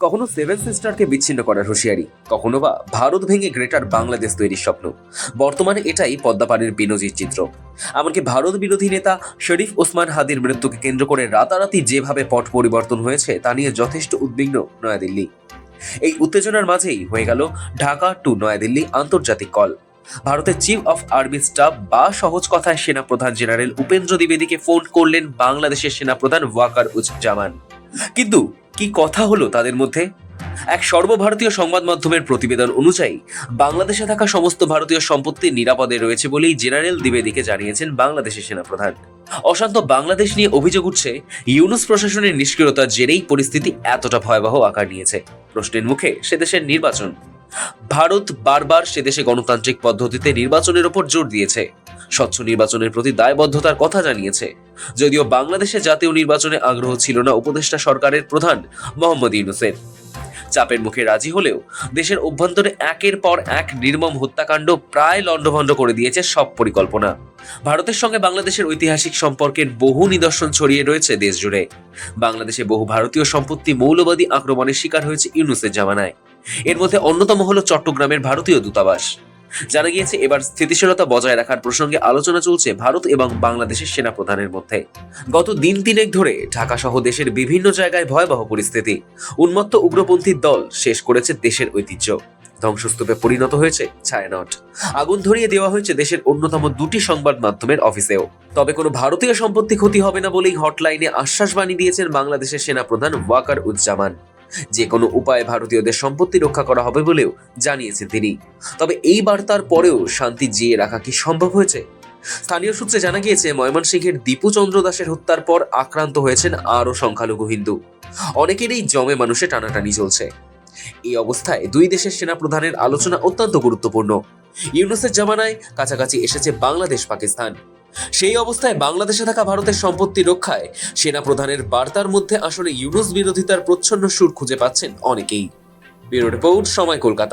কখনো সেভেন সিস্টারকে বিচ্ছিন্ন করার হুঁশিয়ারি, কখনো বা ভারত ভেঙে গ্রেটার বাংলাদেশ তৈরির স্বপ্ন। বর্তমানে এটাই পদ্মাপাড়ের বিনোজির চিত্র। এমনকি ভারত বিরোধী নেতা শরীফ ওসমান হাদির মৃত্যুকে কেন্দ্র করে রাতারাতি যেভাবে পট পরিবর্তন হয়েছে তা নিয়ে যথেষ্ট উদ্বিগ্ন নয়াদিল্লি। এই উত্তেজনার মাঝেই হয়ে গেল ঢাকা টু নয়াদিল্লি আন্তর্জাতিক কল। ভারতের চিফ অফ আর্মি স্টাফ বা সহজ কথায় সেনাপ্রধান জেনারেল উপেন্দ্র দ্বিবেদীকে ফোন করলেন বাংলাদেশের সেনাপ্রধান ওয়াকার উজ্জামান। কিন্তু কি কথা হলো তাদের মধ্যে? এক সর্বভারতীয় সংবাদ মাধ্যমের প্রতিবেদন অনুযায়ী বাংলাদেশে থাকা সমস্ত ভারতীয় সম্পত্তি নিরাপদে রয়েছে বলেই জেনারেল দ্বিবেদীকে জানিয়েছেন বাংলাদেশের সেনাপ্রধান। অশান্ত বাংলাদেশ নিয়ে অভিযোগ উঠছে, ইউনূস প্রশাসনের নিষ্ক্রিয়তার জেরেই পরিস্থিতি এতটা ভয়াবহ আকার নিয়েছে। প্রশ্নের মুখে সে দেশের নির্বাচন। ভারত বারবার সে দেশে গণতান্ত্রিক পদ্ধতিতে নির্বাচনের ওপর জোর দিয়েছে, স্বচ্ছ নির্বাচনের প্রতি দায়বদ্ধতার কথা জানিয়েছে। যদিও বাংলাদেশে জাতীয় নির্বাচনে আগ্রহ ছিল না উপদেষ্টা সরকারের প্রধান মোহাম্মদ ইউনূসের। চাপের মুখে রাজি হলেও দেশের অভ্যন্তরে একের পর এক নির্মম হত্যাকাণ্ড প্রায় লণ্ডভণ্ড করে দিয়েছে সব পরিকল্পনা। ভারতের সঙ্গে বাংলাদেশের ঐতিহাসিক সম্পর্কের বহু নিদর্শন ছড়িয়ে রয়েছে দেশ জুড়ে। বাংলাদেশে বহু ভারতীয় সম্পত্তি মৌলবাদী আক্রমণের শিকার হয়েছে ইউনূসের জামানায়। এর মধ্যে অন্যতম হলো চট্টগ্রামের ভারতীয় দূতাবাস। জানা গিয়েছে এবার স্থিতিশীলতা বজায় রাখার প্রসঙ্গে আলোচনা চলছে ভারত এবং বাংলাদেশের সেনাপ্রধানের মধ্যে। গত দিন তিনেক ধরে ঢাকা সহ দেশের বিভিন্ন জায়গায় ভয়াবহ পরিস্থিতি। উন্মত্ত উগ্রপন্থী দল শেষ করেছে দেশের ঐতিহ্য। ধ্বংসস্তূপে পরিণত হয়েছে ছায়ানট। আগুন ধরিয়ে দেওয়া হয়েছে দেশের অন্যতম দুটি সংবাদ মাধ্যমের অফিসেও। তবে কোনো ভারতীয় সম্পত্তি ক্ষতি হবে না বলেই হটলাইনে আশ্বাস বাণী দিয়েছেন বাংলাদেশের সেনাপ্রধান ওয়াকার উজ্জামান। যে কোনো উপায়ে ভারতীয়দের সম্পত্তি রক্ষা করা হবে বলেও জানিয়েছেন তিনি। তবে এই বার্তার পরেও শান্তি জিয়ে রাখা কি সম্ভব হয়েছে? স্থানীয় সূত্রে জানা গিয়েছে, ময়মনসিংহের দীপু চন্দ্র দাসের হত্যার পর আক্রান্ত হয়েছেন আরও সংখ্যালঘু হিন্দু। অনেকেরই জমে মানুষে টানাটানি চলছে। এই অবস্থায় দুই দেশের সেনাপ্রধানের আলোচনা অত্যন্ত গুরুত্বপূর্ণ। ইউনূসের জামানায় কাছাকাছি এসেছে বাংলাদেশ পাকিস্তান। সেই অবস্থায় বাংলাদেশে থাকা ভারতের সম্পত্তি রক্ষায় সেনাপ্রধানের বার্তার মধ্যে আসলে ইউনূস বিরোধিতার প্রচ্ছন্ন সুর খুঁজে পাচ্ছেন অনেকেই। ব্যুরো রিপোর্ট, সময়, কলকাতা।